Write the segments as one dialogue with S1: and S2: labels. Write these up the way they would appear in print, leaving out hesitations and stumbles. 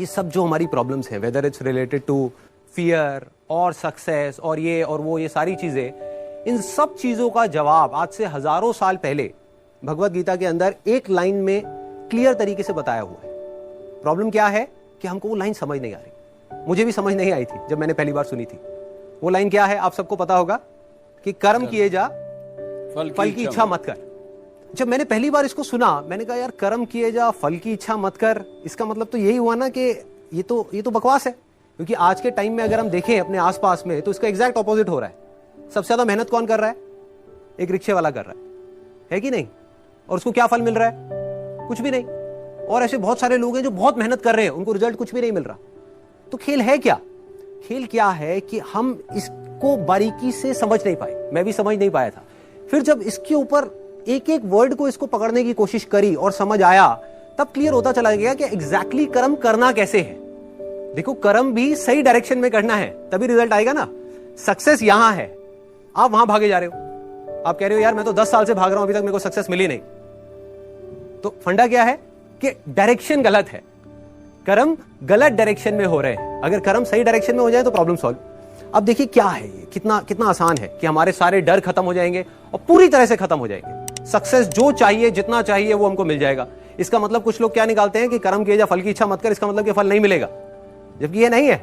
S1: ये सब जो हमारी प्रॉब्लम्स हैं, whether it's related to fear और सक्सेस और ये और वो, ये सारी चीजें, इन सब चीजों का जवाब आज से हजारों साल पहले भगवत गीता के अंदर एक लाइन में क्लियर तरीके से बताया हुआ है। प्रॉब्लम क्या है कि हमको वो लाइन समझ नहीं आ रही। मुझे भी समझ नहीं आई थी जब मैंने पहली बार सुनी थी। वो लाइन क्या है, आप सबको पता होगा कि कर्म किए जा, फल की इच्छा मत कर। जब मैंने पहली बार इसको सुना, मैंने कहा यार कर्म किए जा, फल की इच्छा मत कर, इसका मतलब तो यही हुआ ना कि ये तो बकवास है। क्योंकि आज के टाइम में अगर हम देखें अपने आसपास में, तो इसका एग्जैक्ट ऑपोजिट हो रहा है। सबसे ज्यादा मेहनत कौन कर रहा है? एक रिक्शे वाला कर रहा है कि नहीं? और उसको क्या फल मिल रहा है? कुछ भी नहीं। और ऐसे बहुत सारे लोग हैं जो बहुत मेहनत कर रहे हैं, उनको रिजल्ट कुछ भी नहीं मिल रहा। तो खेल है क्या? खेल क्या है कि हम इसको बारीकी से समझ नहीं पाए। मैं भी समझ नहीं पाया था। फिर जब इसके ऊपर एक एक वर्ड को इसको पकड़ने की कोशिश करी और समझ आया, तब क्लियर होता चला गया कि एग्जैक्टली कर्म करना कैसे है। देखो, कर्म भी सही डायरेक्शन में करना है, तभी रिजल्ट आएगा ना। सक्सेस यहां है, आप वहां भागे जा रहे हो। आप कह रहे हो यार मैं तो 10 साल से भाग रहा हूं, अभी तक मेरे को सक्सेस मिली नहीं। तो फंडा क्या है कि डायरेक्शन गलत है। कर्म गलत डायरेक्शन में हो रहे हैं। अगर कर्म सही डायरेक्शन में हो जाए तो प्रॉब्लम सॉल्व। अब देखिए क्या है ये, कितना आसान है कि हमारे सारे डर खत्म हो जाएंगे और पूरी तरह से खत्म हो जाएंगे। सक्सेस जो चाहिए, जितना चाहिए वो हमको मिल जाएगा। इसका मतलब कुछ लोग क्या निकालते हैं कि कर्म किए जा, फल की इच्छा मत कर, इसका मतलब कि फल नहीं मिलेगा, जबकि ये नहीं है।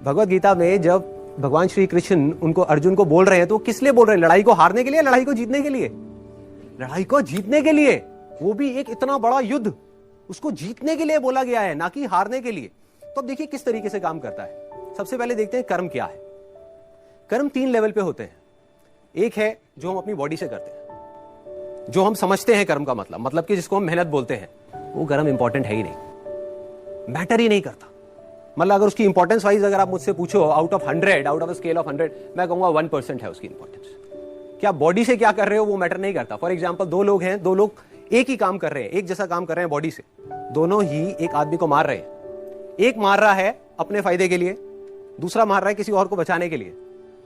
S1: भगवत गीता में जब भगवान श्री कृष्ण उनको अर्जुन को बोल रहे हैं, तो किस लिए बोल रहे हैं? लड़ाई को हारने के लिए, लड़ाई को जीतने के लिए? लड़ाई को जीतने के लिए। वो भी एक इतना बड़ा युद्ध, उसको जीतने के लिए बोला गया है, ना कि हारने के लिए। तो अब देखिए किस तरीके से काम करता है। सबसे पहले देखते हैं कर्म क्या है। कर्म 3 लेवल पे होते हैं। एक है जो हम अपनी बॉडी से करते हैं, जो हम समझते हैं कर्म का मतलब कि जिसको हम मेहनत बोलते हैं। वो कर्म इंपॉर्टेंट है ही नहीं, मैटर ही नहीं करता। मतलब अगर उसकी इंपॉर्टेंस वाइज अगर आप मुझसे पूछो, out of 100, out of scale of 100, मैं कहूंगा 1% है उसकी इंपॉर्टेंस। क्या बॉडी से क्या कर रहे हो वो मैटर नहीं करता। फॉर एग्जाम्पल, 2 लोग हैं, 2 लोग एक ही काम कर रहे हैं, एक जैसा काम कर रहे हैं बॉडी से, दोनों ही एक आदमी को मार रहे हैं। एक मार रहा है अपने फायदे के लिए, दूसरा मार रहा है किसी और को बचाने के लिए।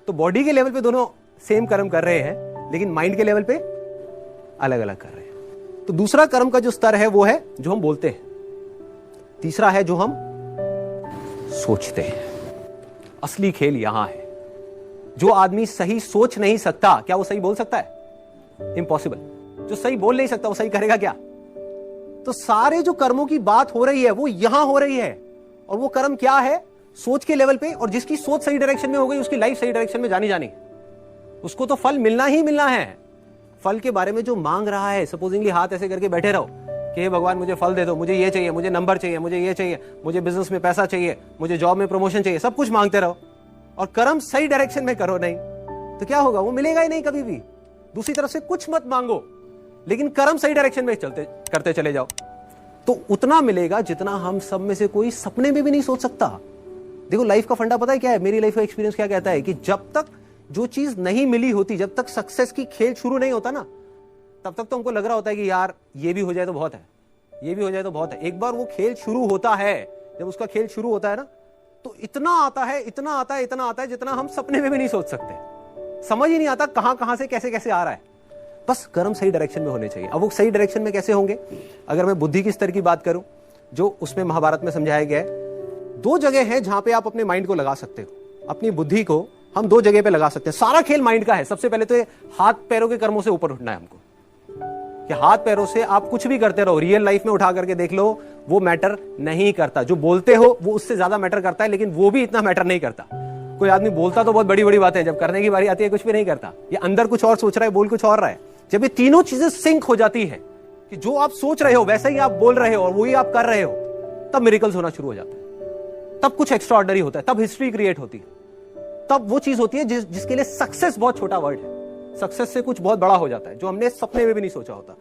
S1: तो बॉडी के लेवल पे दोनों सेम कर्म कर रहे हैं, लेकिन माइंड के लेवल पे अलग अलग कर रहे हैं। तो दूसरा कर्म का जो स्तर है वो है जो हम बोलते हैं। तीसरा है जो हम सोचते हैं। असली खेल यहां है। जो आदमी सही सोच नहीं सकता, क्या वो सही बोल सकता है? इम्पॉसिबल। जो सही बोल नहीं सकता वो सही करेगा क्या? तो सारे जो कर्मों की बात हो रही है वो यहां हो रही है। और वो कर्म क्या है? सोच के लेवल पे। और जिसकी सोच सही डायरेक्शन में हो गई, उसकी लाइफ सही डायरेक्शन में जानी उसको तो फल मिलना ही मिलना है। फल के बारे में जो मांग रहा है, सपोजिंगली हाथ ऐसे करके बैठे रहो कि हे भगवान मुझे फल दे दो, मुझे ये चाहिए, मुझे नंबर चाहिए, मुझे ये चाहिए, मुझे बिजनेस में पैसा चाहिए, मुझे जॉब में प्रमोशन चाहिए, सब कुछ मांगते रहो और कर्म सही डायरेक्शन में करो नहीं, तो क्या होगा? वो मिलेगा ही नहीं कभी भी। दूसरी तरफ से कुछ मत मांगो, लेकिन कर्म सही डायरेक्शन में करते चले जाओ, तो उतना मिलेगा जितना हम सब में से कोई सपने में भी नहीं सोच सकता। देखो, लाइफ का फंडा पता है क्या है? मेरी लाइफ का एक्सपीरियंस क्या कहता है कि जब तक जो चीज नहीं मिली होती, जब तक सक्सेस की खेल शुरू नहीं होता ना, तब तक तो हमको लग रहा होता है कि यार ये भी हो जाए तो बहुत है, ये भी हो जाए तो बहुत है। एक बार वो खेल शुरू होता है, जब उसका खेल शुरू होता है ना, तो इतना आता है, इतना आता है, इतना आता है जितना हम सपने में भी नहीं सोच सकते। समझ ही नहीं आता कहां से कैसे कैसे आ रहा है। बस कर्म सही डायरेक्शन में होने चाहिए। अब वो सही डायरेक्शन में कैसे होंगे? अगर मैं बुद्धि के स्तर की बात करूं, जो उसमें महाभारत में समझाया गया है, 2 जगह है जहां पे आप अपने माइंड को लगा सकते हो। अपनी बुद्धि को हम 2 जगह पे लगा सकते हैं। सारा खेल माइंड का है। सबसे पहले तो ये हाथ पैरों के कर्मों से ऊपर उठना है हमको, कि हाथ पैरों से आप कुछ भी करते रहो, रियल लाइफ में उठा करके देख लो, वो मैटर नहीं करता। जो बोलते हो वो उससे ज्यादा मैटर करता है, लेकिन वो भी इतना मैटर नहीं करता। कोई आदमी बोलता तो बहुत बड़ी बड़ी बातें, जब करने की बारी आती है कुछ भी नहीं करता। ये अंदर कुछ और सोच रहा है, बोल कुछ और रहा है। जब ये तीनों चीजें सिंक हो जाती है कि जो आप सोच रहे हो वैसा ही आप बोल रहे हो और वही आप कर रहे हो, तब मिरेकल्स होना शुरू हो जाता है। तब कुछ एक्स्ट्राऑर्डिनरी होता है, तब हिस्ट्री क्रिएट होती है, तब वो चीज होती है जिसके लिए सक्सेस बहुत छोटा वर्ड है। सक्सेस से कुछ बहुत बड़ा हो जाता है जो हमने सपने में भी नहीं सोचा होता।